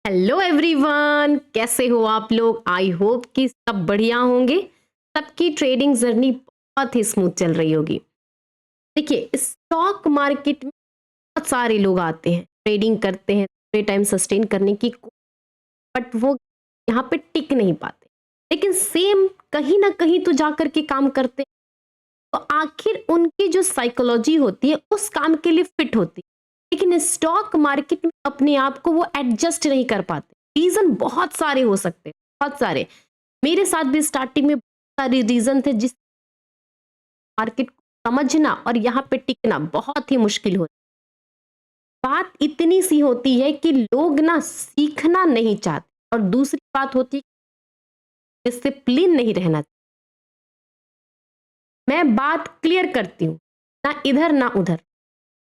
Hello everyone, कैसे हो आप लोग। आई होप कि सब बढ़िया होंगे। सबकी ट्रेडिंग जर्नी बहुत ही स्मूथ चल रही होगी। देखिए, स्टॉक मार्केट में बहुत सारे लोग आते हैं, ट्रेडिंग करते हैं, थोड़े टाइम सस्टेन करने की, बट वो यहाँ पे टिक नहीं पाते। लेकिन सेम कहीं ना कहीं तो जाकर के काम करते हैं, तो आखिर उनकी जो साइकोलॉजी होती है उस काम के लिए फिट होती है, लेकिन स्टॉक मार्केट में अपने आप को वो एडजस्ट नहीं कर पाते। रीजन बहुत सारे हो सकते हैं, बहुत सारे। मेरे साथ भी स्टार्टिंग में बहुत सारे रीजन थे जिस मार्केट को समझना और यहाँ पे टिकना बहुत ही मुश्किल होता। बात इतनी सी होती है कि लोग ना सीखना नहीं चाहते, और दूसरी बात होती है डिसिप्लिन नहीं रहना। मैं बात क्लियर करती हूँ, ना इधर ना उधर।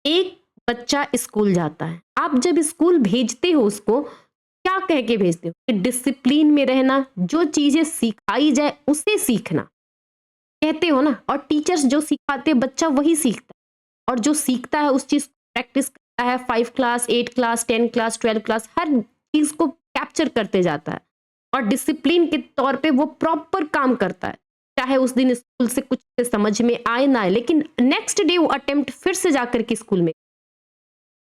एक बच्चा स्कूल जाता है, आप जब स्कूल भेजते हो उसको क्या कह के भेजते हो कि डिसिप्लिन में रहना, जो चीजें सिखाई जाए उसे सीखना कहते हो ना। और टीचर्स जो सिखाते हैं बच्चा वही सीखता है, और जो सीखता है उस चीज को प्रैक्टिस करता है। 5 क्लास, 8 क्लास, 10 क्लास, 12 क्लास, हर चीज को कैप्चर करते जाता है, और डिसिप्लिन के तौर पे वो प्रॉपर काम करता है। चाहे उस दिन स्कूल से कुछ से समझ में आए ना आए, लेकिन नेक्स्ट डे वो अटेम्प्ट फिर से जाकर के स्कूल में।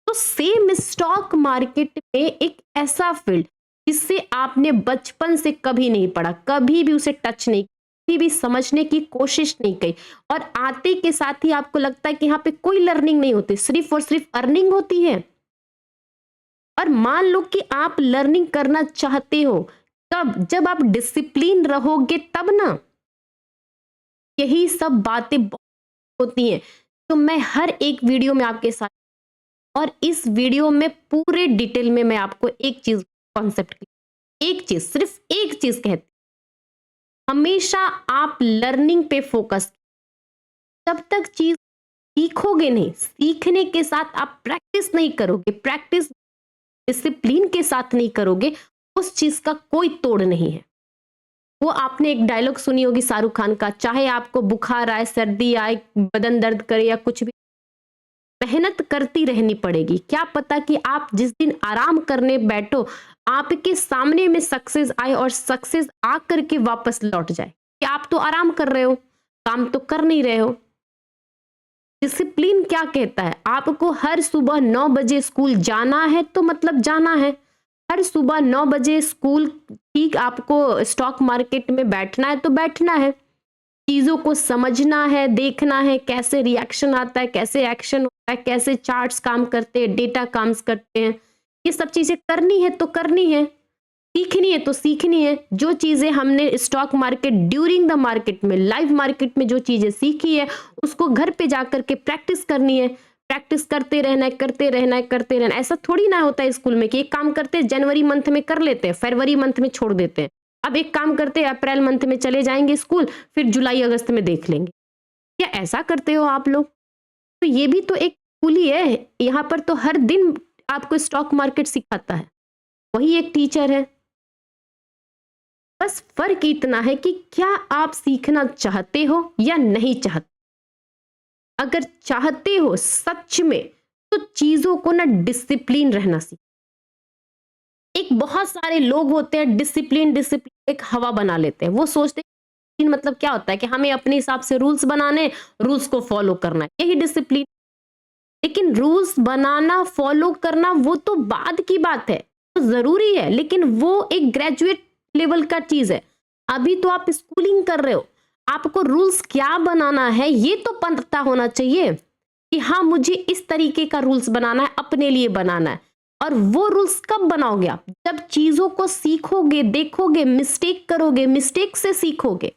तो सेम स्टॉक मार्केट में एक ऐसा फील्ड जिससे आपने बचपन से कभी नहीं पढ़ा, कभी भी उसे टच नहीं, कभी भी समझने की कोशिश नहीं की, और आते के साथ ही आपको लगता है कि यहाँ पे कोई लर्निंग नहीं होती, सिर्फ और सिर्फ अर्निंग होती है। और मान लो कि आप लर्निंग करना चाहते हो, कब? जब आप डिसिप्लिन रहोगे तब ना। यही सब बातें होती हैं। तो मैं हर एक वीडियो में आपके साथ, और इस वीडियो में पूरे डिटेल में मैं आपको एक चीज, कॉन्सेप्ट की एक चीज, सिर्फ एक चीज कहती, हमेशा आप लर्निंग पे फोकस। जब तक चीज सीखोगे नहीं, सीखने के साथ आप प्रैक्टिस नहीं करोगे, प्रैक्टिस डिसिप्लिन के साथ नहीं करोगे, उस चीज का कोई तोड़ नहीं है। वो आपने एक डायलॉग सुनी होगी शाहरुख खान का, चाहे आपको बुखार आए, सर्दी आए, बदन दर्द करे या कुछ भी, मेहनत करती रहनी पड़ेगी। क्या पता कि आप जिस दिन आराम करने बैठो, आपके सामने में सक्सेस आए, और सक्सेस आ करके वापस लौट जाए कि आप तो आराम कर रहे हो, काम तो कर नहीं रहे हो। डिसिप्लिन क्या कहता है? आपको हर सुबह 9 बजे स्कूल जाना है तो मतलब जाना है। हर सुबह 9 बजे स्कूल, ठीक, आपको स्टॉक मार्केट में बैठना है तो बैठना है। चीजों को समझना है, देखना है कैसे रिएक्शन आता है, कैसे एक्शन होता है, कैसे चार्ट्स काम करते हैं, डेटा काम करते हैं। ये सब चीजें करनी है तो करनी है, सीखनी है तो सीखनी है। जो चीजें हमने stock market, during the market में, लाइव मार्केट में जो चीजें सीखी है, उसको घर पे जाकर के प्रैक्टिस करनी है। प्रैक्टिस करते रहना है, करते रहना है, करते रहना है। ऐसा थोड़ी ना होता है स्कूल में कि एक काम करते हैं जनवरी मंथ में कर लेते हैं, फरवरी मंथ में छोड़ देते हैं। अब एक काम करते हैं अप्रैल मंथ में चले जाएंगे स्कूल, फिर जुलाई अगस्त में देख लेंगे। क्या ऐसा करते हो आप लोग? तो ये भी तो एक स्कूल ही है। यहाँ पर तो हर दिन आपको स्टॉक मार्केट सिखाता है, वही एक टीचर है। बस फर्क इतना है कि क्या आप सीखना चाहते हो या नहीं चाहते। अगर चाहते हो सच में, तो चीजों को ना डिसिप्लिन रहना सीख। एक बहुत सारे लोग होते हैं डिसिप्लिन डिसिप्लिन एक हवा बना लेते हैं। वो सोचते हैं डिसिप्लिन मतलब क्या होता है कि हमें अपने हिसाब से रूल्स बनाने, रूल्स को फॉलो करना है, यही डिसिप्लिन। लेकिन रूल्स बनाना, फॉलो करना वो तो बाद की बात है, तो जरूरी है, लेकिन वो एक ग्रेजुएट लेवल का चीज है। अभी तो आप स्कूलिंग कर रहे हो, आपको रूल्स क्या बनाना है ये तो पता होना चाहिए कि हाँ मुझे इस तरीके का रूल्स बनाना है, अपने लिए बनाना है। और वो रूल्स कब बनाओगे आप? जब चीजों को सीखोगे, देखोगे, मिस्टेक करोगे, मिस्टेक से सीखोगे,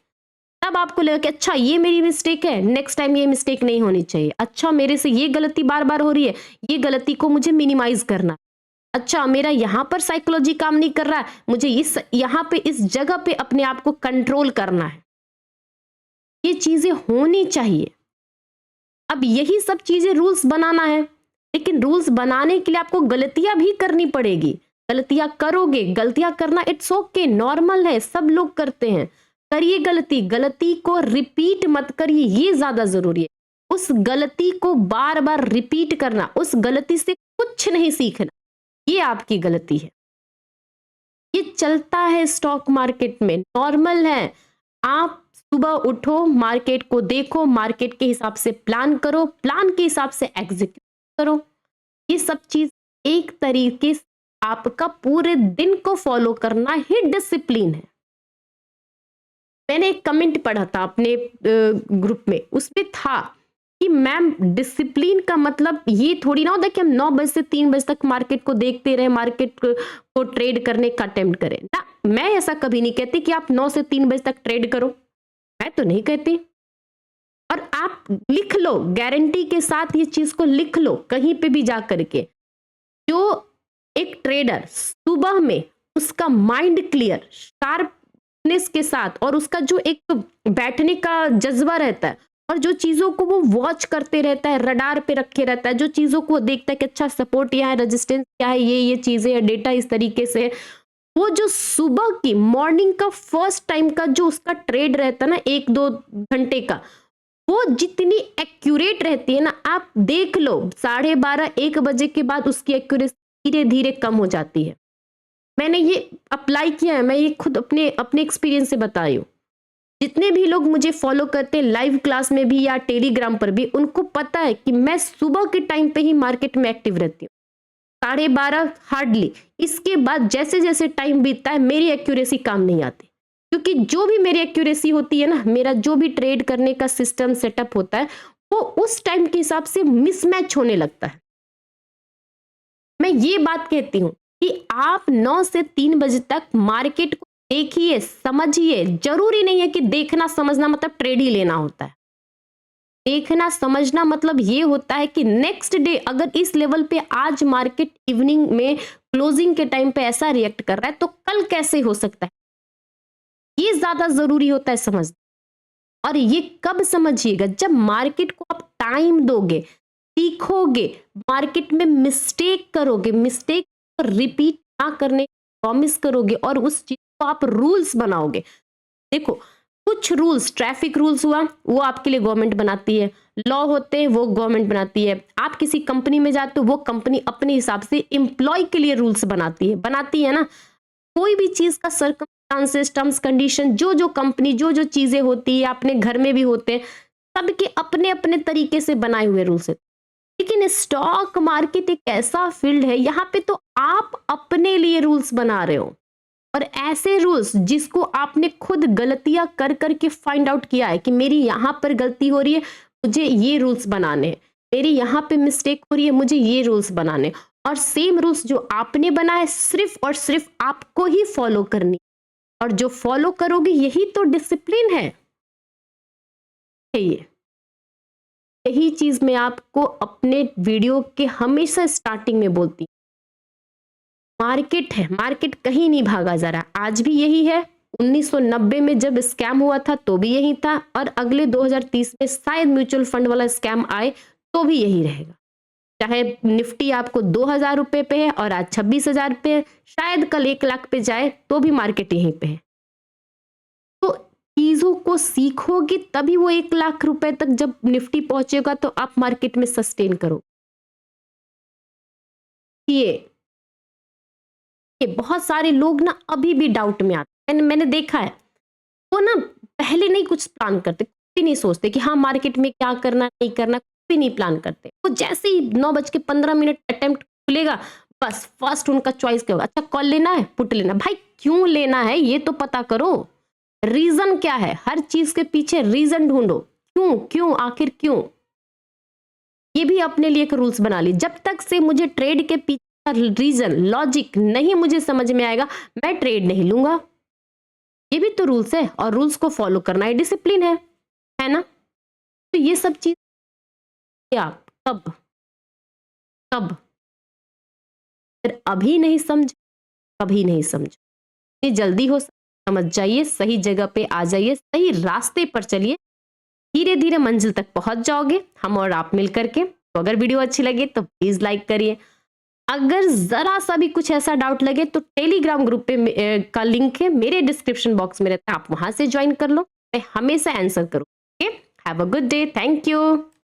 तब आपको लगेगा कि अच्छा ये मेरी मिस्टेक है, नेक्स्ट टाइम ये मिस्टेक नहीं होनी चाहिए। अच्छा मेरे से ये गलती बार बार हो रही है, ये गलती को मुझे मिनिमाइज करना है। अच्छा मेरा यहाँ पर साइकोलॉजी काम नहीं कर रहा है, मुझे इस यहाँ पे इस जगह पे अपने आप को कंट्रोल करना है। ये चीजें होनी चाहिए। अब यही सब चीजें रूल्स बनाना है, लेकिन रूल्स बनाने के लिए आपको गलतियां भी करनी पड़ेगी। गलतियां करोगे, गलतियां करना इट्स ओके, नॉर्मल है, सब लोग करते हैं। करिए गलती, गलती को रिपीट मत करिए, ये ज्यादा जरूरी है। उस गलती को बार बार रिपीट करना, उस गलती से कुछ नहीं सीखना, ये आपकी गलती है। ये चलता है स्टॉक मार्केट में, नॉर्मल है। आप सुबह उठो, मार्केट को देखो, मार्केट के हिसाब से प्लान करो, प्लान के हिसाब से एग्जीक्यूट करो। ये सब चीज एक तरीके से आपका पूरे दिन को फॉलो करना ही डिसिप्लिन है। मैंने एक कमेंट पढ़ा था अपने ग्रुप में, उसमें था कि मैम डिसिप्लिन का मतलब ये थोड़ी ना होता कि हम 9 बजे से 3 बजे तक मार्केट को देखते रहे, मार्केट को ट्रेड करने का अटेम्प्ट करें ना। मैं ऐसा कभी नहीं कहती कि आप 9 से 3 बजे तक ट्रेड करो, मैं तो नहीं कहती। और आप लिख लो, गारंटी के साथ ये चीज को लिख लो कहीं पे भी जा करके, जो एक ट्रेडर सुबह में उसका माइंड क्लियर, शार्पनेस के साथ, और उसका जो एक बैठने का जज्बा रहता है, और जो चीजों को वो वॉच करते रहता है, रडार पे रखे रहता है, जो चीजों को देखता है कि अच्छा सपोर्ट यहाँ है, रेजिस्टेंस क्या है, ये चीजें, डेटा इस तरीके से, वो जो सुबह की मॉर्निंग का फर्स्ट टाइम का जो उसका ट्रेड रहता है ना 1-2 घंटे का, वो जितनी एक्यूरेट रहती है ना, आप देख लो 12:30-1 बजे के बाद उसकी एक्यूरेसी धीरे धीरे कम हो जाती है। मैंने ये अप्लाई किया है, मैं ये खुद अपने एक्सपीरियंस से बता रही हूँ। जितने भी लोग मुझे फॉलो करते हैं लाइव क्लास में भी या टेलीग्राम पर भी, उनको पता है कि मैं सुबह के टाइम पे ही मार्केट में एक्टिव रहती हूँ, 12:30 हार्डली। इसके बाद जैसे जैसे टाइम बीतता है मेरी एक्यूरेसी काम नहीं आती, क्योंकि जो भी मेरी एक्यूरेसी होती है ना, मेरा जो भी ट्रेड करने का सिस्टम सेटअप होता है, वो उस टाइम के हिसाब से मिसमैच होने लगता है। मैं ये बात कहती हूँ कि आप 9 से 3 बजे तक मार्केट को देखिए, समझिए। जरूरी नहीं है कि देखना समझना मतलब ट्रेड ही लेना होता है। देखना समझना मतलब ये होता है कि नेक्स्ट डे अगर इस लेवल पे आज मार्केट इवनिंग में क्लोजिंग के टाइम पे ऐसा रिएक्ट कर रहा है, तो कल कैसे हो सकता है, ये ज्यादा जरूरी होता है समझना। और ये कब समझिएगा, जब मार्केट को आप टाइम दोगे, सीखोगे, मार्केट में मिस्टेक करोगे, मिस्टेक रिपीट ना करने प्रॉमिस करोगे, और उस चीज को आप रूल्स बनाओगे। देखो, कुछ रूल्स, ट्रैफिक रूल्स हुआ, वो आपके लिए गवर्नमेंट बनाती है, लॉ होते हैं वो गवर्नमेंट बनाती है। आप किसी कंपनी में जाते हो, वो कंपनी अपने हिसाब से एम्प्लॉय के लिए रूल्स बनाती है ना। कोई भी चीज का सर्कमस्टांसेस, टर्म्स, कंडीशन, जो कंपनी जो चीजें होती है, अपने घर में भी होते हैं, सबके अपने अपने तरीके से बनाए हुए रूल्स है। लेकिन स्टॉक मार्केट एक ऐसा फील्ड है, यहाँ पे तो आप अपने लिए रूल्स बना रहे हो, और ऐसे रूल्स जिसको आपने खुद गलतियां कर करके फाइंड आउट किया है कि मेरी यहां पर गलती हो रही है, मुझे ये रूल्स बनाने हैं, मेरी यहां पे मिस्टेक हो रही है, मुझे ये रूल्स बनाने, और सेम रूल्स जो आपने बनाए सिर्फ और सिर्फ आपको ही फॉलो करनी, और जो फॉलो करोगे यही तो डिसिप्लिन है। यही चीज मैं आपको अपने वीडियो के हमेशा स्टार्टिंग में बोलती हूँ। मार्केट है, मार्केट कहीं नहीं भागा जा रहा, आज भी यही है। 1990 में जब स्कैम हुआ था तो भी यही था, और अगले 2030 में शायद म्यूचुअल फंड वाला स्कैम आए तो भी यही रहेगा। चाहे निफ्टी आपको 2000 रुपए पे है और आज 26,000 पे है, शायद कल 1 लाख पे जाए तो भी मार्केट यहीं पे है। तो चीजों को सीखोगे तभी वो 1 लाख रुपए तक जब निफ्टी पहुंचेगा तो आप मार्केट में सस्टेन करो। ये बहुत सारे लोग ना अभी भी डाउट में आते हैं, मैंने देखा है, वो ना पहले नहीं कुछ प्लान करते, कुछ भी नहीं सोचते कि हाँ मार्केट में क्या करना नहीं करना, कुछ भी नहीं प्लान करते। वो जैसे ही 9:15 अटेम्प्ट खुलेगा, बस फर्स्ट उनका चॉइस क्या होगा, अच्छा कॉल लेना है, पुट लेना। भाई क्यों लेना है ये तो पता करो, रीजन क्या है, हर चीज के पीछे रीजन ढूंढो, क्यों क्यों आखिर क्यों। ये भी अपने लिए एक रूल्स बना ली, जब तक से मुझे ट्रेड के पीछे रीजन, लॉजिक नहीं मुझे समझ में आएगा, मैं ट्रेड नहीं लूंगा। ये भी तो रूल्स है, और रूल्स को फॉलो करना ही डिसिप्लिन है ना। तो ये सब चीज आप कब फिर अभी नहीं समझ, कभी नहीं समझ, ये जल्दी हो समझ जाइए, सही जगह पे आ जाइए, सही रास्ते पर चलिए, धीरे धीरे मंजिल तक पहुंच जाओगे, हम और आप मिल करके। तो अगर वीडियो अच्छी लगे तो प्लीज लाइक करिए। अगर जरा सा भी कुछ ऐसा डाउट लगे तो टेलीग्राम ग्रुप पे का लिंक है मेरे डिस्क्रिप्शन बॉक्स में रहता है, आप वहां से ज्वाइन कर लो, मैं हमेशा आंसर करूँ। Okay, have a good day, thank you.